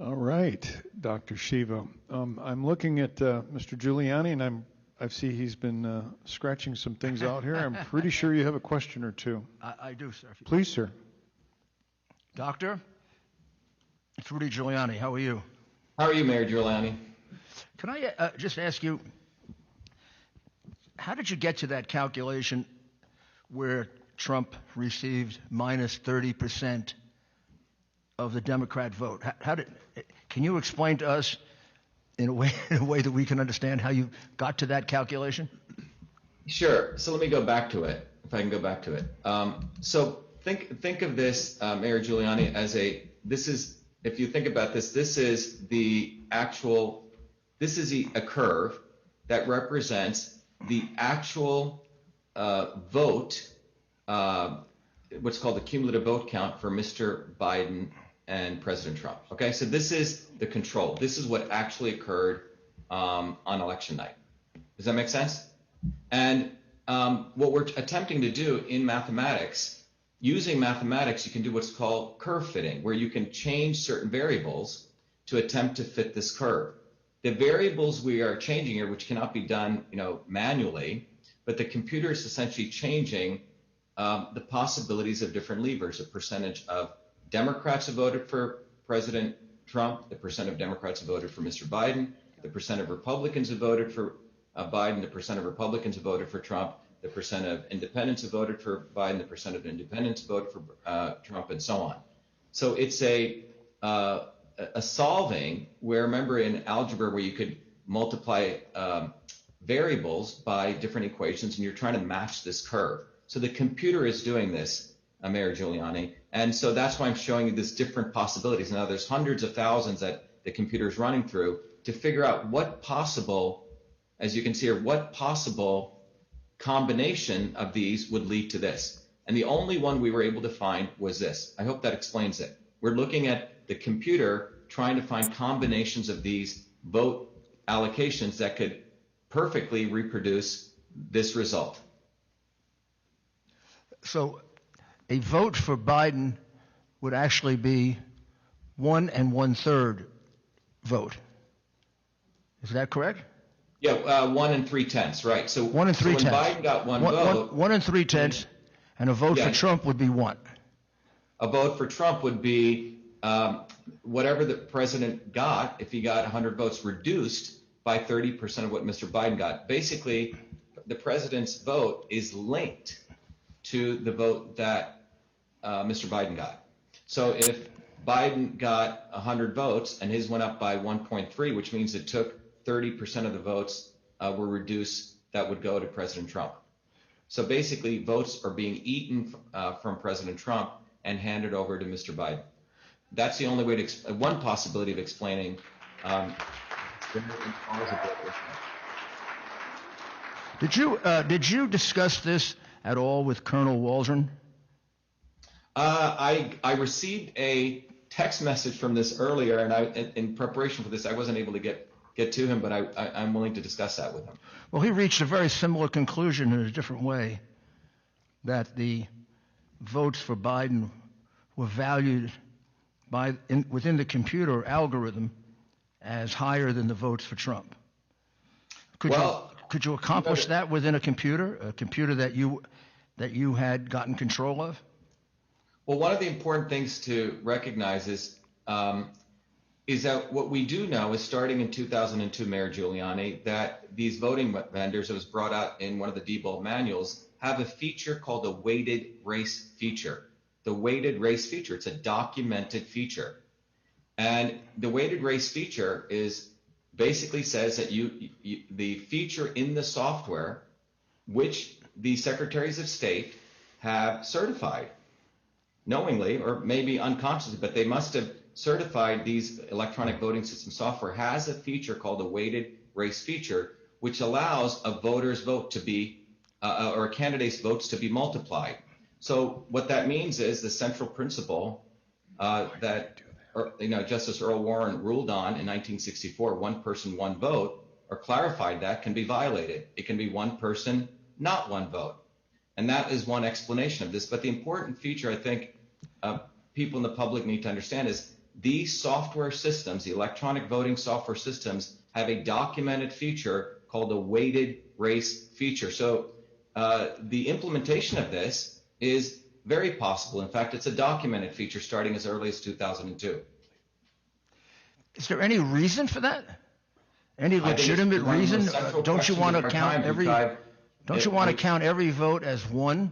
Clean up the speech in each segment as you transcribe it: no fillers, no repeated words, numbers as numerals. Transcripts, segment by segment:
All right, Dr. Shiva. I'm looking at Mr. Giuliani, and I see he's been scratching some things out here. I'm pretty sure you have a question or two. I do, sir. Please, sir. Doctor, it's Rudy Giuliani. How are you? How are you, Mayor Giuliani? Can I just ask you, how did you get to that calculation where Trump received minus 30% of the Democrat vote? Can you explain to us in a way that we can understand how you got to that calculation? Sure. So let me go back to it, if I can go back to it. So think of this, Mayor Giuliani, as if you think about this, this is a curve that represents the actual vote, what's called the cumulative vote count for Mr. Biden and President Trump. Okay, so this is the control. This is what actually occurred on election night. Does that make sense? And what we're attempting to do in mathematics, using mathematics, you can do what's called curve fitting, where you can change certain variables to attempt to fit this curve. The variables we are changing here, which cannot be done, manually, but the computer is essentially changing the possibilities of different levers, a percentage of Democrats who voted for President Trump, the percent of Democrats who voted for Mr. Biden, the percent of Republicans who voted for Biden, the percent of Republicans who voted for Trump, the percent of independents who voted for Biden, the percent of independents who voted for Trump, and so on. So it's a solving where, remember in algebra where you could multiply variables by different equations and you're trying to match this curve. So the computer is doing this, Mayor Giuliani, and so that's why I'm showing you this different possibilities. Now there's hundreds of thousands that the computer is running through to figure out what possible, as you can see here, what possible combination of these would lead to this. And the only one we were able to find was this. I hope that explains it. We're looking at the computer trying to find combinations of these vote allocations that could perfectly reproduce this result. So a vote for Biden would actually be 1 1/3 vote. Is that correct? Yeah, 1 3/10, right. So 1 3/10. So when Biden got one vote, 1 3/10, and a vote for Trump would be 1. A vote for Trump would be whatever the president got, if he got 100 votes, reduced by 30% of what Mr. Biden got. Basically, the president's vote is linked to the vote that Mr. Biden got. So if Biden got 100 votes and his went up by 1.3, which means it took 30% of the votes were reduced that would go to President Trump. So basically, votes are being eaten from President Trump and handed over to Mr. Biden. That's the only way to one possibility of explaining. Did you discuss this at all with Colonel Waldron? I received a text message from this earlier, and in preparation for this, I wasn't able to get to him, but I'm willing to discuss that with him. Well, he reached a very similar conclusion in a different way, that the votes for Biden were valued within the computer algorithm as higher than the votes for Trump. Could you accomplish that within a computer that you had gotten control of? Well, one of the important things to recognize is that what we do know is, starting in 2002, Mayor Giuliani, that these voting vendors, it was brought out in one of the Diebold manuals, have a feature called the weighted race feature. The weighted race feature, it's a documented feature. And the weighted race feature basically says that the feature in the software, which the secretaries of state have certified, knowingly or maybe unconsciously, but they must have certified these electronic voting system software, has a feature called the weighted race feature, which allows a voter's vote to be, or a candidate's votes to be multiplied. So what that means is the central principle that Justice Earl Warren ruled on in 1964, one person, one vote, or clarified that, can be violated. It can be one person, not one vote. And that is one explanation of this. But the important feature I think people in the public need to understand is these software systems, the electronic voting software systems, have a documented feature called a weighted race feature. So the implementation of this is very possible. In fact, it's a documented feature starting as early as 2002. Is there any reason for that? Any legitimate reason? Don't you want to count every? Don't you want to count every vote as one?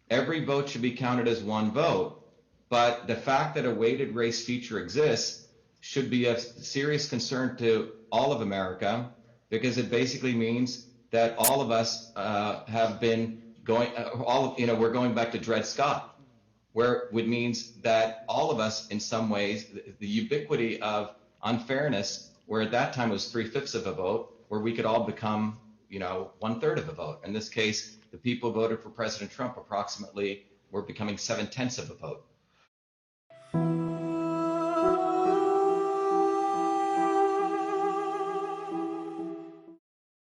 Every vote should be counted as one vote, but the fact that a weighted race feature exists should be of serious concern to all of America, because it basically means that all of us have been going, we're going back to Dred Scott, where it means that all of us, in some ways, the ubiquity of unfairness, where at that time it was 3/5 of a vote, where we could all become, 1/3 of a vote. In this case, the people who voted for President Trump approximately were becoming 7/10 of a vote.